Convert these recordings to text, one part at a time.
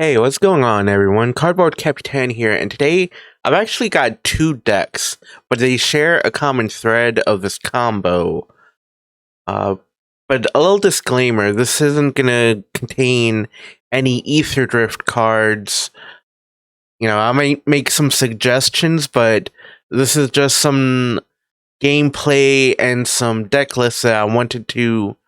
Hey, what's going on, everyone? Cardboard.Capitan here, and today I've actually got two decks, but they share a common thread of this combo. Uh, but a little disclaimer, this isn't gonna contain any Aetherdrift cards. I might make some suggestions, but this is just some gameplay and some deck lists that I wanted to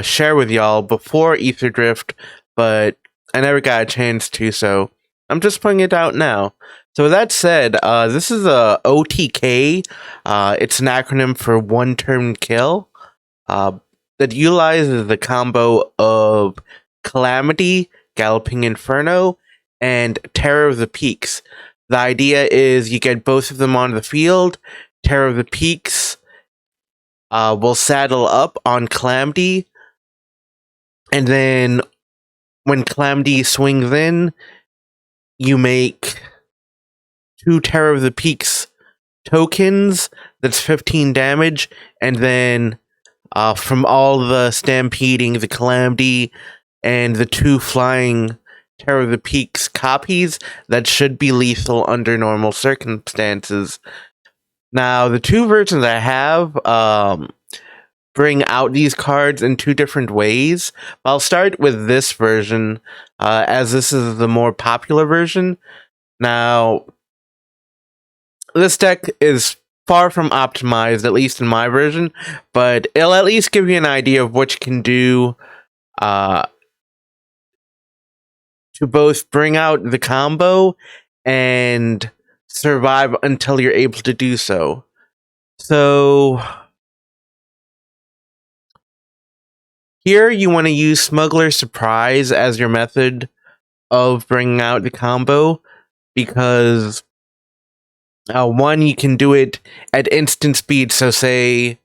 share with y'all before Aetherdrift, but I never got a chance to, so I'm just putting it out now. So with that said, this is a OTK. It's an acronym for one turn kill. That utilizes the combo of Calamity, Galloping Inferno, and Terror of the Peaks. The idea is you get both of them on the field. Terror of the Peaks will saddle up on Calamity, and then when Calamity swings in, you make 2 Terror of the Peaks tokens. That's 15 damage, and then from all the stampeding, the Calamity, and the 2 flying Terror of the Peaks copies, that should be lethal under normal circumstances. Now, the 2 versions I have bring out these cards in 2 different ways. I'll start with this version, as this is the more popular version. Now, this deck is far from optimized, at least in my version, but it'll at least give you an idea of what you can do to both bring out the combo and survive until you're able to do so. So here you want to use Smuggler Surprise as your method of bringing out the combo, because one, you can do it at instant speed. So say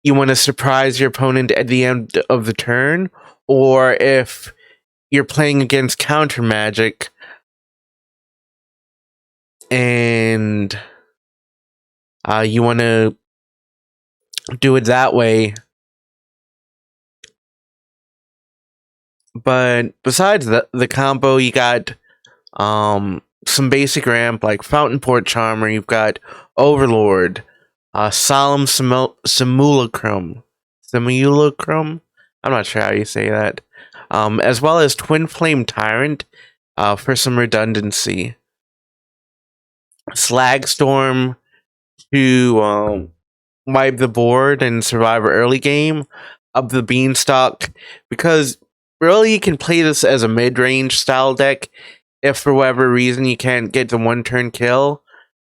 you want to surprise your opponent at the end of the turn, or if you're playing against counter magic and you want to do it that way. But besides the combo, you got some basic ramp like Fountain Port Charmer. You've got Overlord, Solemn Simulacrum. I'm not sure how you say that. As well as Twin Flame Tyrant for some redundancy. Slagstorm to wipe the board and survive an early game. Up the Beanstalk, because really you can play this as a mid-range style deck if for whatever reason you can't get the one turn kill.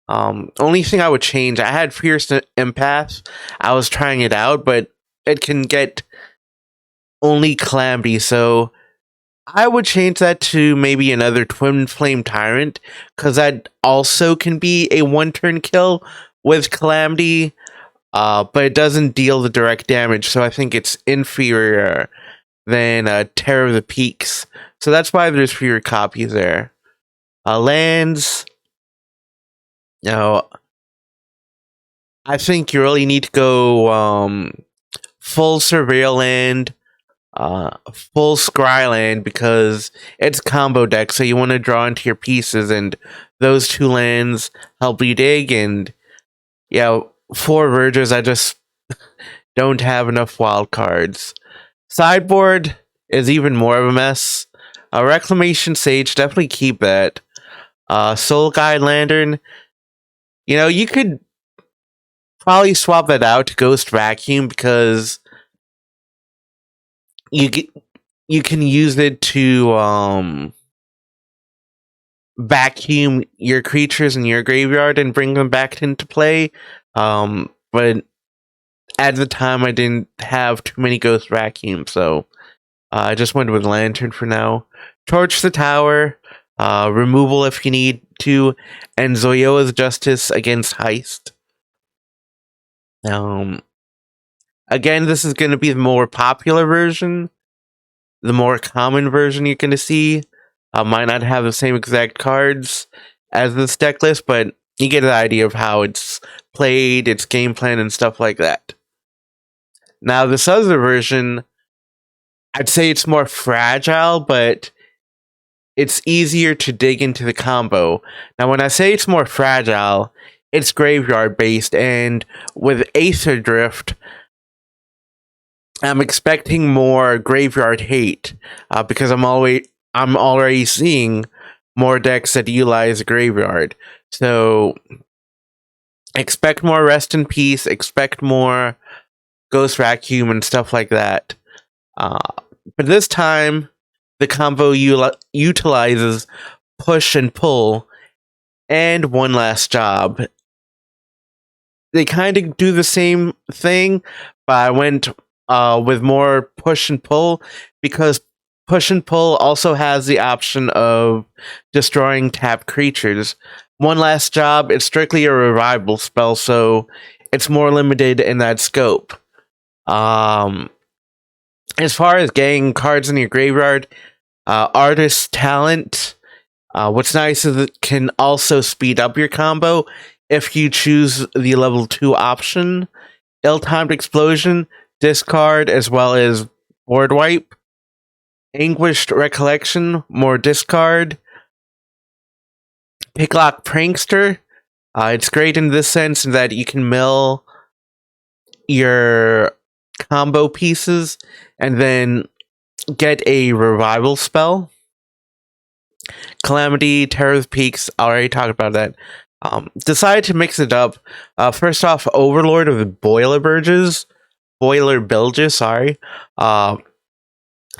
Only thing I would change, I had Fierce Empath. I was trying it out, but it can get only Calamity, so I would change that to maybe another Twin Flame Tyrant, because that also can be a one turn kill with Calamity, but it doesn't deal the direct damage, so I think it's inferior than Terror of the Peaks. So that's why there's fewer copies there. Lands. I think you really need to go full Surveil Land, full Scryland, because it's combo deck, so you want to draw into your pieces, and those 2 lands help you dig, and 4 Verges, I just don't have enough wild cards. Sideboard is even more of a mess. Reclamation Sage, definitely keep that. Soul Guide Lantern, you could probably swap that out to Ghost Vacuum, because you can use it to vacuum your creatures in your graveyard and bring them back into play. But at the time, I didn't have too many Ghost Vacuums, so I just went with Lantern for now. Torch the Tower, removal if you need to, and Zoyoa's Justice against Heist. Again, this is going to be the more popular version. The more common version you're going to see might not have the same exact cards as this deck list, but you get the idea of how it's played, its game plan, and stuff like that. Now, this other version, I'd say it's more fragile, but it's easier to dig into the combo. Now, when I say it's more fragile, it's graveyard based, and with Aetherdrift, I'm expecting more graveyard hate because I'm already seeing more decks that utilize graveyard. So expect more Rest in Peace, expect more Ghost Vacuum and stuff like that. But this time, the combo utilizes Push and Pull and One Last Job. They kind of do the same thing, but I went with more Push and Pull because Push and Pull also has the option of destroying tapped creatures. One Last Job, it's strictly a revival spell, so it's more limited in that scope. As far as getting cards in your graveyard, Artist Talent, what's nice is it can also speed up your combo if you choose the level 2 option. Ill-Timed Explosion, discard, as well as board wipe. Anguished Recollection, more discard. Picklock Prankster, it's great in this sense that you can mill your combo pieces and then get a revival spell. Calamity Terror Peaks, I already talked about that. Decided to mix it up. First off, Overlord of the Boiler Bilges, sorry.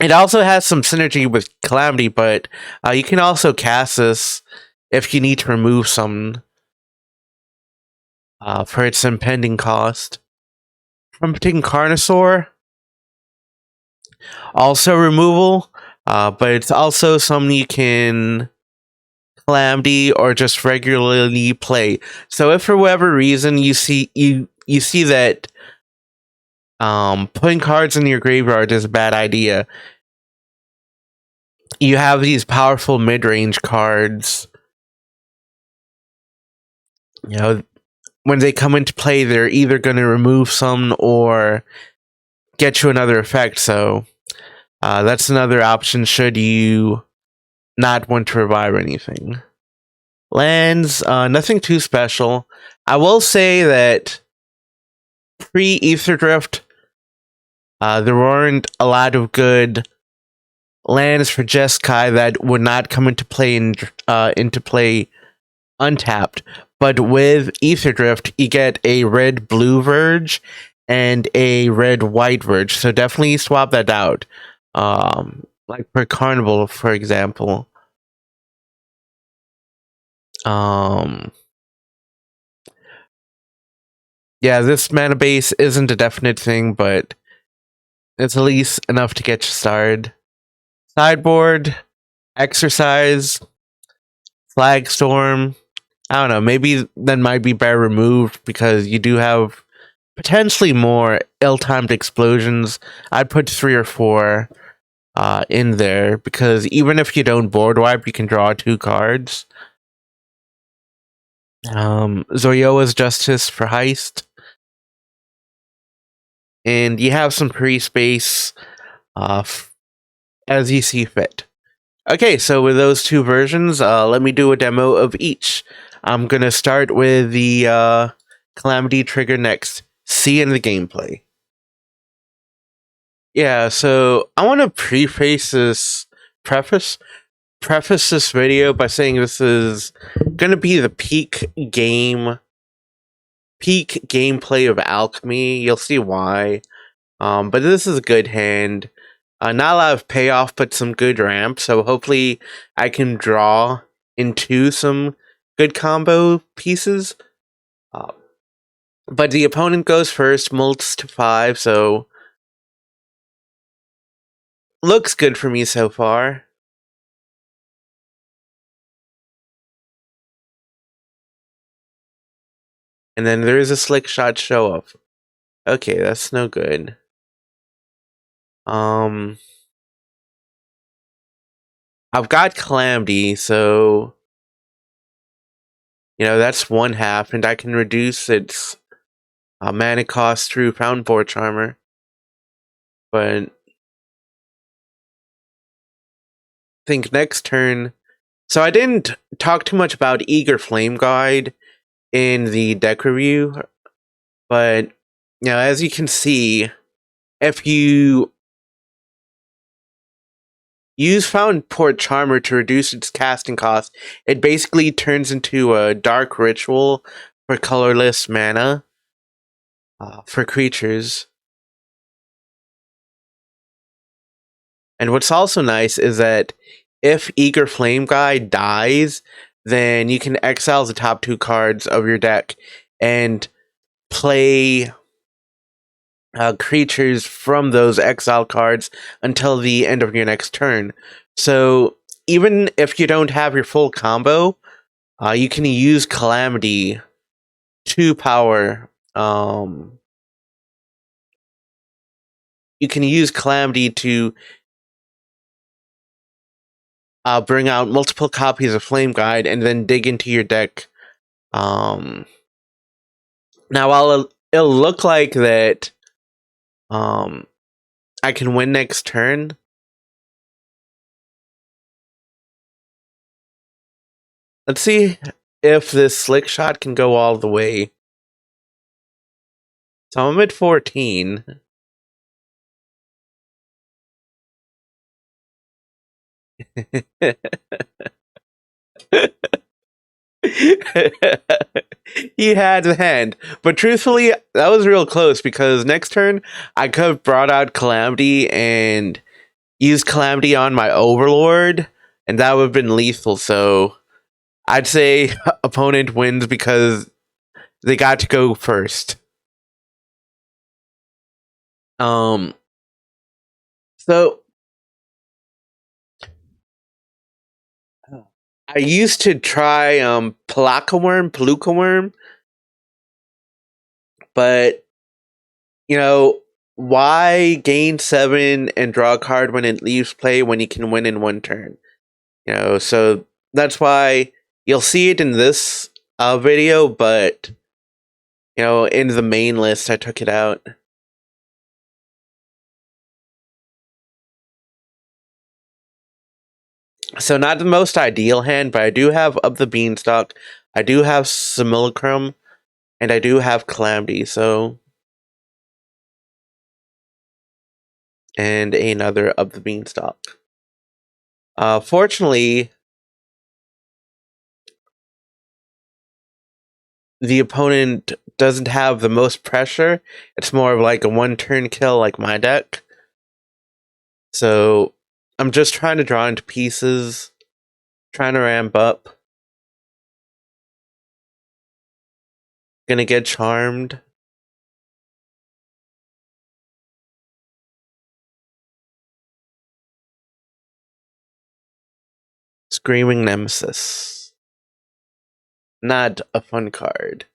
It also has some synergy with Calamity, but you can also cast this if you need to remove some for its impending cost. Trumpeting Carnosaur, also removal, but it's also something you can Calamity or just regularly play. So if for whatever reason you see that putting cards in your graveyard is a bad idea, you have these powerful mid-range cards. You know, when they come into play, they're either going to remove some or get you another effect. So that's another option should you not want to revive anything. Lands, nothing too special. I will say that pre-Aetherdrift, there weren't a lot of good lands for Jeskai that would not come into play untapped. But with Aetherdrift, you get a red-blue Verge and a red-white Verge. So definitely swap that out. Like for Carnival, for example. Yeah, this mana base isn't a definite thing, but it's at least enough to get you started. Sideboard, Exercise, Flagstorm. I don't know, maybe that might be better removed because you do have potentially more ill-timed explosions. I'd put 3 or 4 in there because even if you don't board wipe, you can draw 2 cards. Zoyoa's Justice for Heist. And you have some pre-space as you see fit. Okay, so with those 2 versions, let me do a demo of each. I'm going to start with the Calamity trigger next. See in the gameplay. Yeah, so I want to preface this video by saying this is going to be the peak gameplay of Alchemy. You'll see why. But this is a good hand. Not a lot of payoff, but some good ramp. So hopefully I can draw into some good combo pieces. But the opponent goes first, mults to 5, so looks good for me so far. And then there is a slick shot show off. Okay, that's no good. I've got Calamity, so that's 1/2, and I can reduce its mana cost through Fountain Forge Armor. But think next turn. So I didn't talk too much about Eager Flame Guide in the deck review, but as you can see, if you use Fountain Port Charmer to reduce its casting cost, it basically turns into a dark ritual for colorless mana for creatures. And what's also nice is that if Eager Flame Guide dies, then you can exile the top 2 cards of your deck and play creatures from those exile cards until the end of your next turn. So even if you don't have your full combo, you can use Calamity to power. You can use Calamity to bring out multiple copies of Flame Guide and then dig into your deck. Now, while it'll look like that I can win next turn, let's see if this Slick Shot can go all the way. So I'm at 14. He had the hand, but truthfully, that was real close because next turn I could have brought out Calamity and used Calamity on my Overlord, and that would have been lethal. So I'd say opponent wins because they got to go first. So I used to try Palooka Worm, but why gain 7 and draw a card when it leaves play when you can win in 1 turn? So that's why you'll see it in this video, but in the main list I took it out. So not the most ideal hand, but I do have Up the Beanstalk, I do have Simulacrum, and I do have Calamity, and another Up the Beanstalk. Fortunately, the opponent doesn't have the most pressure. It's more of like a 1-turn kill like my deck. So I'm just trying to draw into pieces, trying to ramp up. Gonna get charmed. Screaming Nemesis. Not a fun card.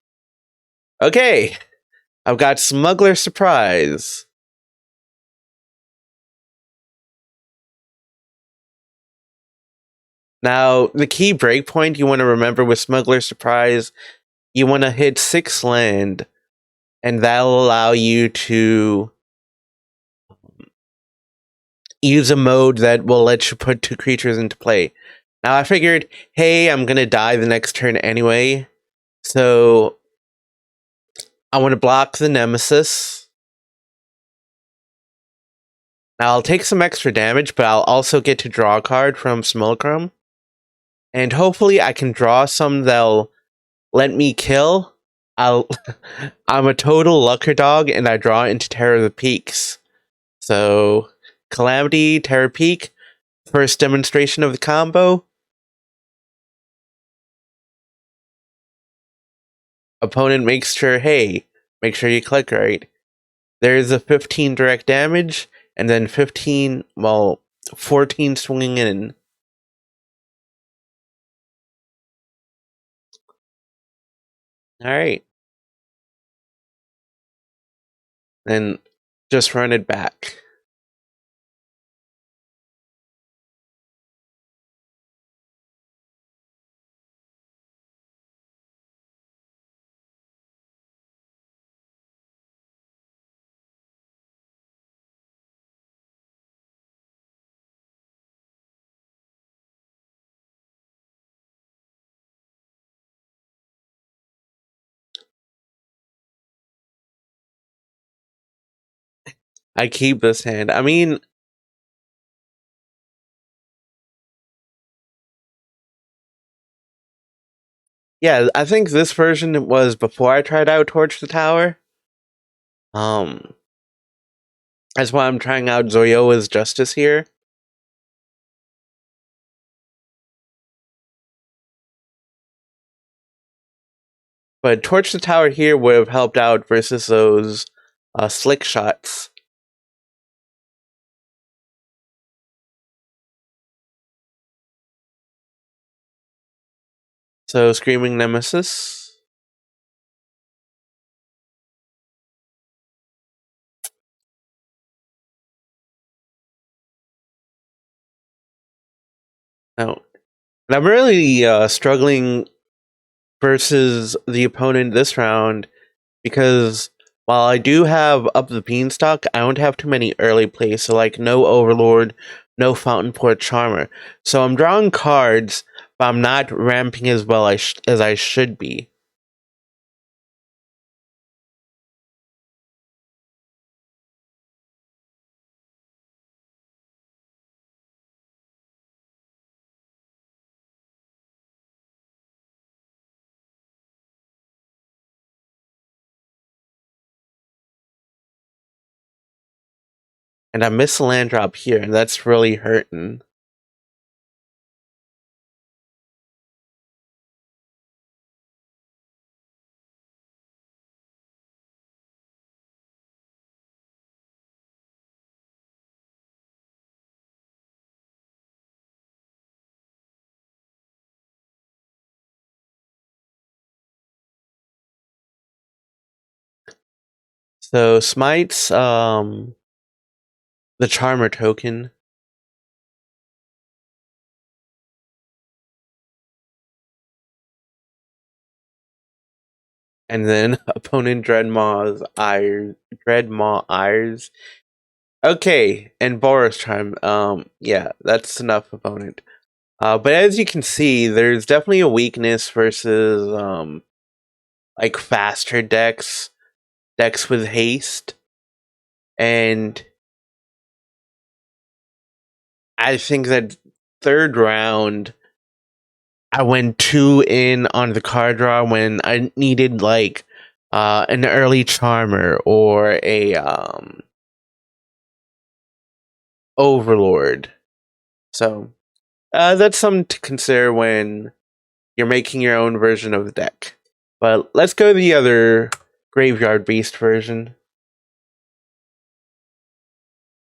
Okay, I've got Smuggler Surprise. Now, the key breakpoint you want to remember with Smuggler Surprise, you want to hit 6 land, and that'll allow you to use a mode that will let you put 2 creatures into play. Now, I figured, hey, I'm going to die the next turn anyway, so I want to block the Nemesis. Now, I'll take some extra damage, but I'll also get to draw a card from Simulacrum. And hopefully I can draw some that'll let me kill. I'm a total lucker dog, and I draw into Terror of the Peaks. So, Calamity, Terror Peak, first demonstration of the combo. Opponent makes sure, hey, make sure you click right. There's a 15 direct damage, and then 14 swinging in. Alright. Then just run it back. I keep this hand. I mean, yeah, I think this version was before I tried out Torch the Tower. Um, that's why I'm trying out Zoyoa's Justice here. But Torch the Tower here would have helped out versus those slick shots. So Screaming Nemesis. Now, and I'm really struggling versus the opponent this round because while I do have Up the Beanstalk, I don't have too many early plays. So like no Overlord, no Fountain Port Charmer. So I'm drawing cards, but I'm not ramping as well as I should be. And I miss a land drop here, and that's really hurting. So Smite's the Charmer token. And then opponent Dreadmaw Eyes. Okay, and Boros Charm. Yeah, that's enough opponent. But as you can see, there's definitely a weakness versus like faster decks with haste, and I think that third round I went too in on the card draw when I needed like an early Charmer or a Overlord. So that's something to consider when you're making your own version of the deck. But let's go to the other Graveyard Beast version.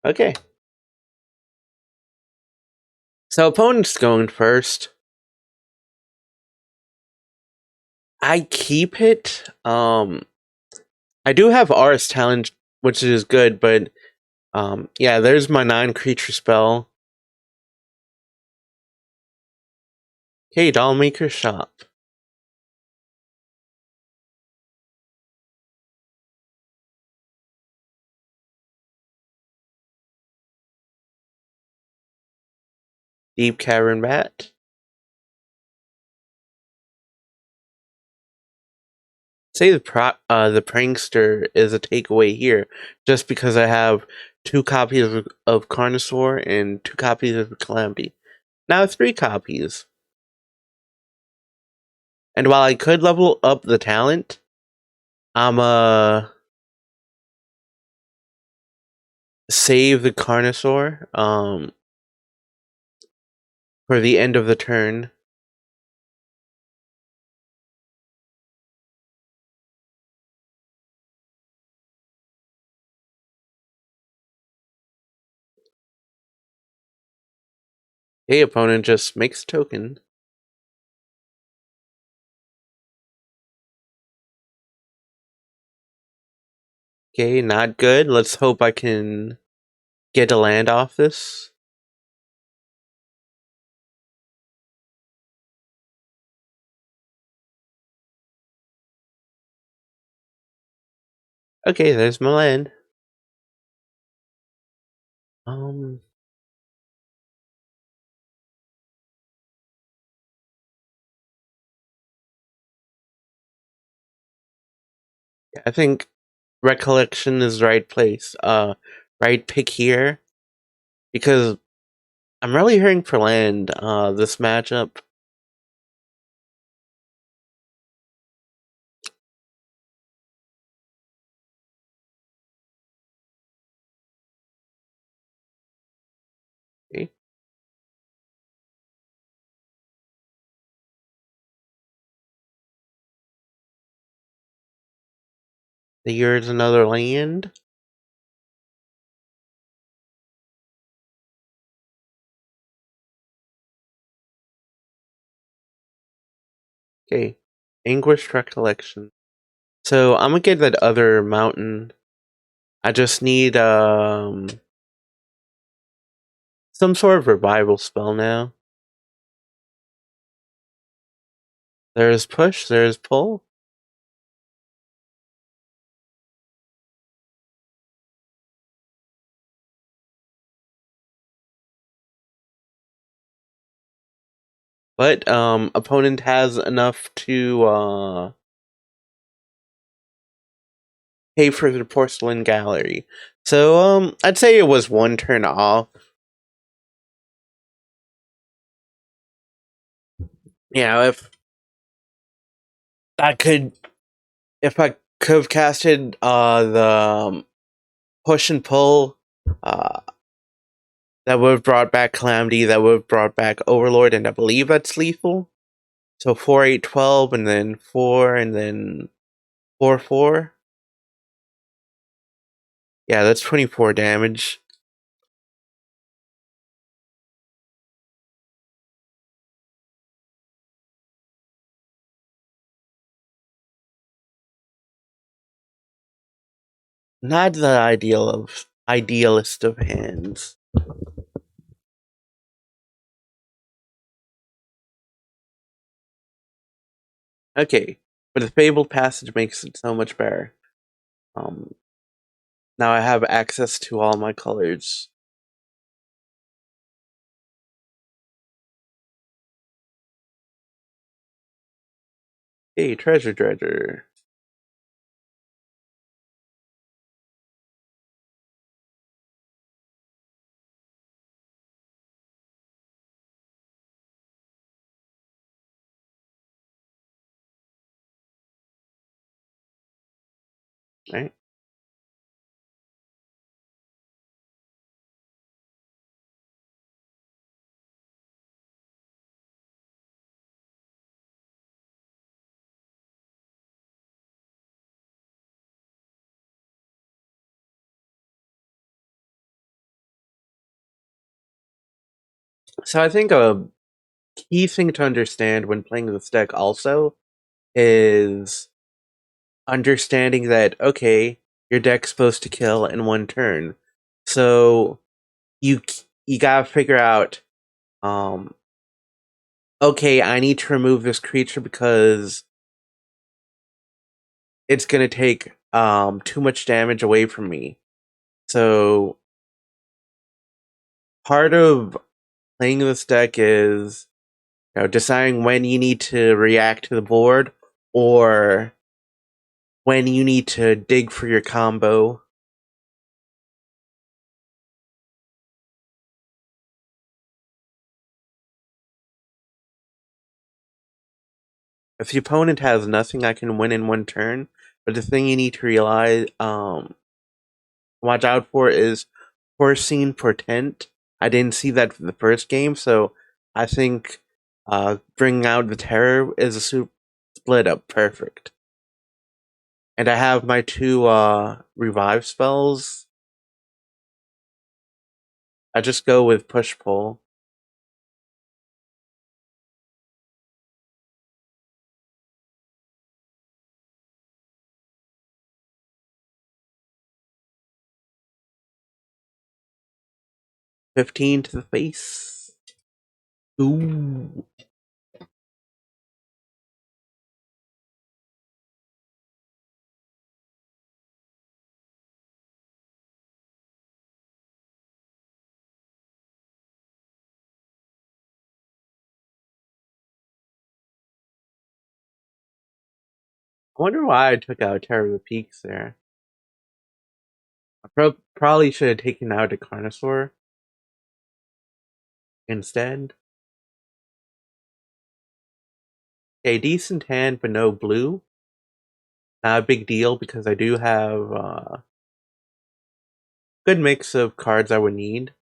Okay. So opponent's going first. I keep it. I do have Aris Talent, which is good, but yeah, there's my 9-creature spell. Okay, Dollmaker Shop. Deep Cavern Bat. Say the Prankster is a takeaway here, just because I have 2 copies of Carnosaur and 2 copies of Calamity. Now 3 copies. And while I could level up the talent, I'm save the Carnosaur for the end of the turn. Hey, opponent just makes a token. Okay, not good. Let's hope I can get a land off this. Okay, there's my land. I think Recollection is the right place. right pick here because I'm really hurting for land this matchup. Okay. Here's another land. Okay. Anguished Recollection. So I'm gonna get that other mountain. I just need some sort of revival spell now. There's push, there's pull. But opponent has enough to pay for the porcelain gallery. So I'd say it was one turn off. Yeah, I could if I could have casted the push and pull, uh that would have brought back Calamity, that would have brought back Overlord, and I believe that's lethal. So 4, 8, 12, and then 4, and then 4, 4. Yeah, that's 24 damage. Not the idealist of hands. Okay, but the Fabled Passage makes it so much better. Um, Now I have access to all my colors. Hey, Treasure Dredger. Right? So I think a key thing to understand when playing this deck also is understanding that, okay, your deck's supposed to kill in one turn. So you gotta figure out, okay, I need to remove this creature because it's gonna take too much damage away from me. So part of playing this deck is deciding when you need to react to the board or when you need to dig for your combo. If the opponent has nothing, I can win in one turn. But the thing you need to realize, watch out for is foreseen portent. I didn't see that for the first game, so I think bringing out the terror is a split up perfect. And I have my two revive spells. I just go with push pull. $15 to the face. Ooh. I wonder why I took out Terror of the Peaks there. I probably should have taken out a Carnosaur instead. A decent hand, but no blue. Not a big deal because I do have a good mix of cards I would need.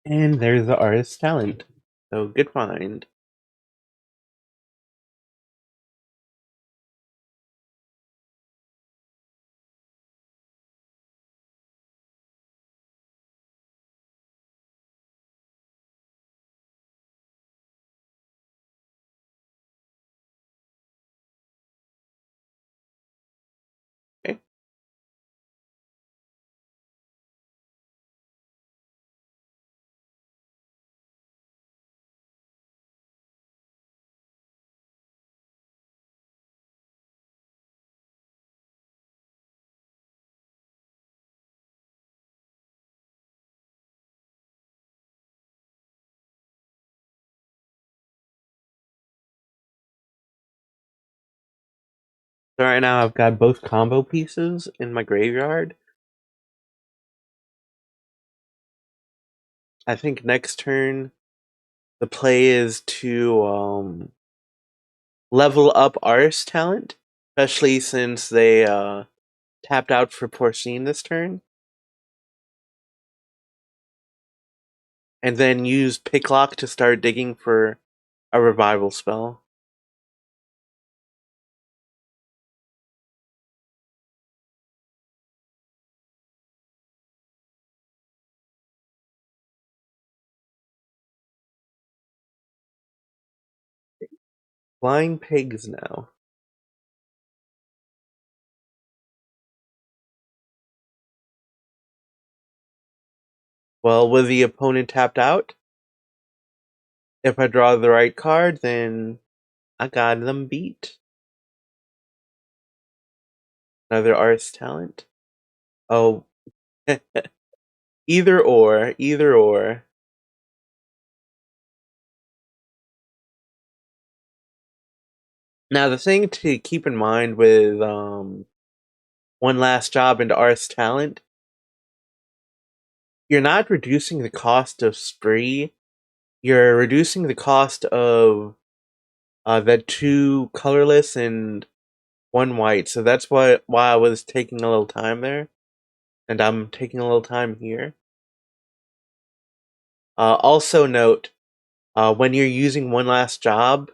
And there's the artist's talent. So good find. Okay. So right now I've got both combo pieces in my graveyard. I think next turn the play is to level up Ars talent, especially since they tapped out for Porcine this turn. And then use Picklock to start digging for a revival spell. Flying pigs now. Well, with the opponent tapped out, if I draw the right card, then I got them beat. Another Ars talent. Oh, either or, either or. Now, the thing to keep in mind with One Last Job into Ars talent, you're not reducing the cost of Spree. You're reducing the cost of the 2 colorless and 1 white. So that's why I was taking a little time there. And I'm taking a little time here. Also note, when you're using One Last Job,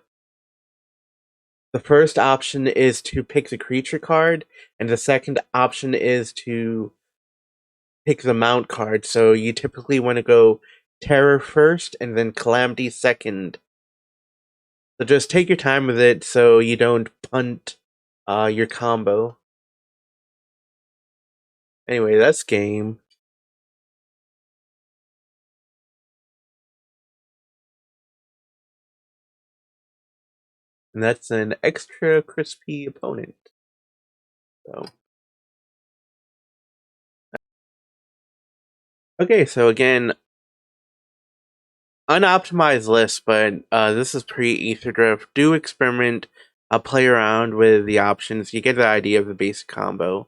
the first option is to pick the creature card, and the second option is to pick the mount card. So you typically want to go Terror first and then Calamity second. So just take your time with it so you don't punt your combo. Anyway, that's game. And that's an extra crispy opponent. So. Okay, so again, unoptimized list, but this is pre-Aetherdrift. Do experiment, play around with the options. You get the idea of the basic combo.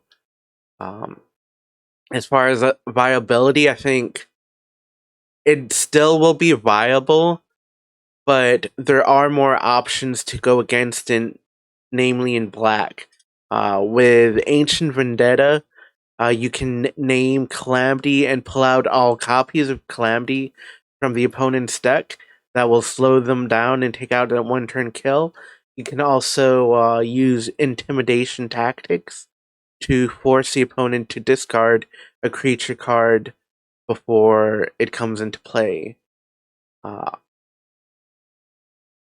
As far as viability, I think it still will be viable, but there are more options to go against it, namely in black. With Ancient Vendetta, you can name Calamity and pull out all copies of Calamity from the opponent's deck. That will slow them down and take out a 1-turn kill. You can also use Intimidation tactics to force the opponent to discard a creature card before it comes into play.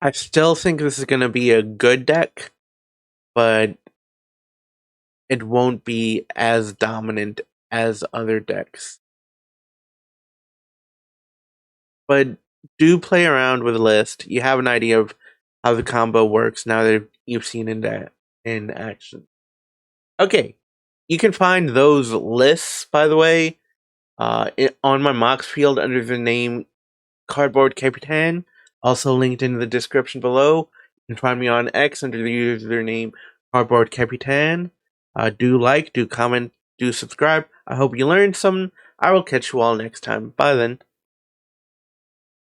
I still think this is going to be a good deck, but it won't be as dominant as other decks. But do play around with the list. You have an idea of how the combo works now that you've seen it in action. Okay, you can find those lists, by the way, on my Mox field under the name Cardboard.Capitan, also linked in the description below. You can find me on X under the username Cardboard.Capitan. Do like, do comment, do subscribe. I hope you learned something. I will catch you all next time. Bye then.